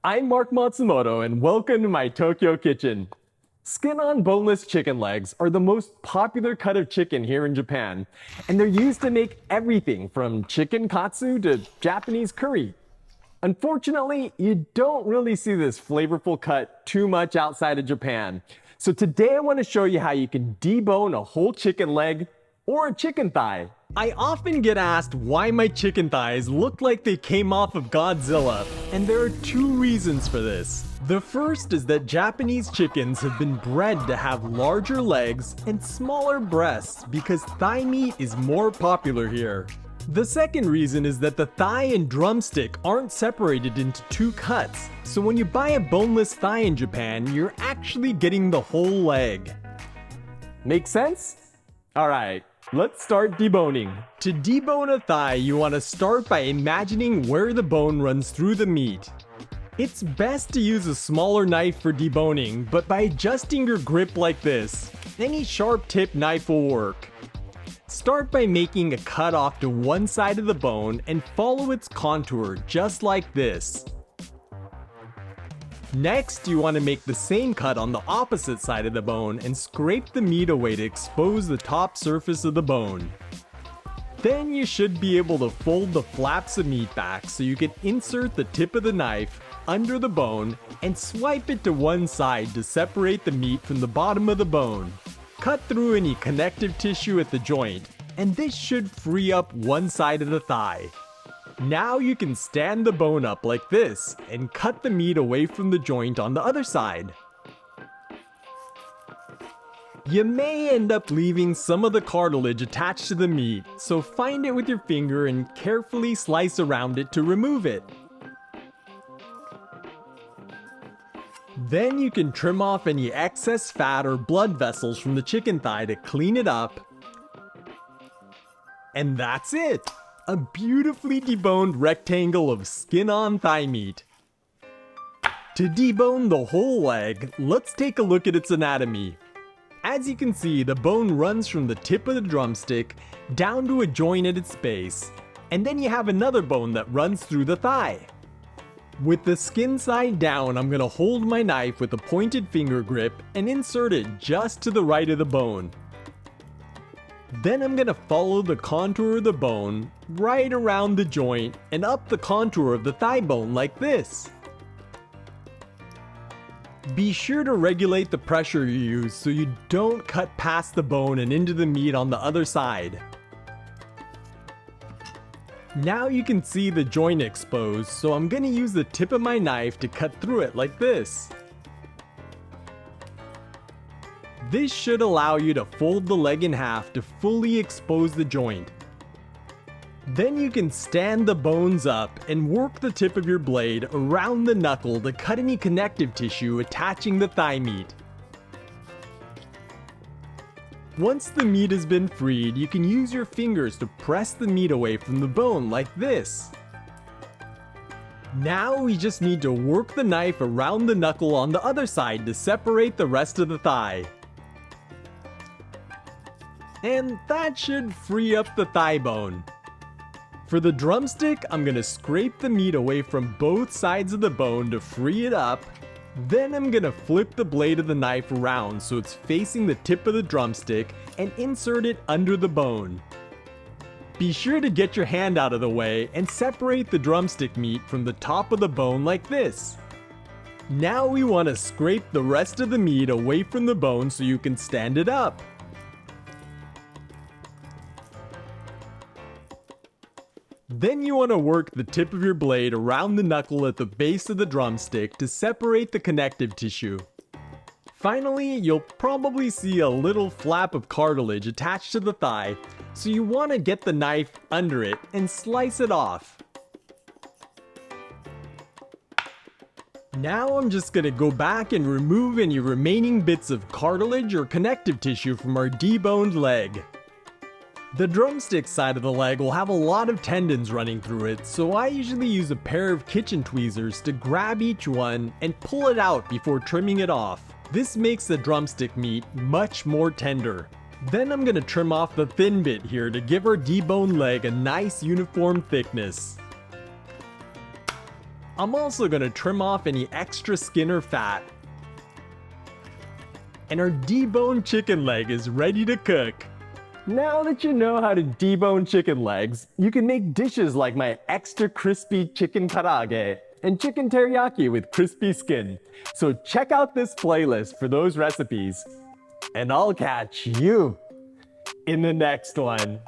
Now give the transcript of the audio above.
I'm Mark Matsumoto and welcome to my Tokyo kitchen. Skin-on boneless chicken legs are the most popular cut of chicken here in Japan, and they're used to make everything from chicken katsu to Japanese curry. Unfortunately, you don't really see this flavorful cut too much outside of Japan. So today I want to show you how you can debone a whole chicken leg or a chicken thigh. I often get asked why my chicken thighs look like they came off of Godzilla, and there are two reasons for this. The first is that Japanese chickens have been bred to have larger legs and smaller breasts because thigh meat is more popular here. The second reason is that the thigh and drumstick aren't separated into two cuts, so when you buy a boneless thigh in Japan, you're actually getting the whole leg. Make sense? Alright, let's start deboning. To debone a thigh, you want to start by imagining where the bone runs through the meat. It's best to use a smaller knife for deboning, but by adjusting your grip like this, any sharp tip knife will work. Start by making a cut off to one side of the bone and follow its contour just like this. Next, you want to make the same cut on the opposite side of the bone and scrape the meat away to expose the top surface of the bone. Then you should be able to fold the flaps of meat back so you can insert the tip of the knife under the bone and swipe it to one side to separate the meat from the bottom of the bone. Cut through any connective tissue at the joint, and this should free up one side of the thigh. Now you can stand the bone up like this and cut the meat away from the joint on the other side. You may end up leaving some of the cartilage attached to the meat, so find it with your finger and carefully slice around it to remove it. Then you can trim off any excess fat or blood vessels from the chicken thigh to clean it up. And that's it! A beautifully deboned rectangle of skin-on thigh meat. To debone the whole leg, let's take a look at its anatomy. As you can see, the bone runs from the tip of the drumstick down to a joint at its base, and then you have another bone that runs through the thigh. With the skin side down, I'm going to hold my knife with a pointed finger grip and insert it just to the right of the bone. Then I'm going to follow the contour of the bone right around the joint and up the contour of the thigh bone like this. Be sure to regulate the pressure you use so you don't cut past the bone and into the meat on the other side. Now you can see the joint exposed, so I'm going to use the tip of my knife to cut through it like this. This should allow you to fold the leg in half to fully expose the joint. Then you can stand the bones up and work the tip of your blade around the knuckle to cut any connective tissue attaching the thigh meat. Once the meat has been freed, you can use your fingers to press the meat away from the bone like this. Now we just need to work the knife around the knuckle on the other side to separate the rest of the thigh. And that should free up the thigh bone. For the drumstick, I'm going to scrape the meat away from both sides of the bone to free it up. Then I'm going to flip the blade of the knife around so it's facing the tip of the drumstick and insert it under the bone. Be sure to get your hand out of the way and separate the drumstick meat from the top of the bone like this. Now we want to scrape the rest of the meat away from the bone so you can stand it up. Then you want to work the tip of your blade around the knuckle at the base of the drumstick to separate the connective tissue. Finally, you'll probably see a little flap of cartilage attached to the thigh, so you want to get the knife under it and slice it off. Now I'm just going to go back and remove any remaining bits of cartilage or connective tissue from our deboned leg. The drumstick side of the leg will have a lot of tendons running through it, so I usually use a pair of kitchen tweezers to grab each one and pull it out before trimming it off. This makes the drumstick meat much more tender. Then I'm going to trim off the thin bit here to give our deboned leg a nice uniform thickness. I'm also gonna trim off any extra skin or fat. And our deboned chicken leg is ready to cook. Now that you know how to debone chicken legs, you can make dishes like my extra crispy chicken karaage and chicken teriyaki with crispy skin. So check out this playlist for those recipes. And I'll catch you in the next one.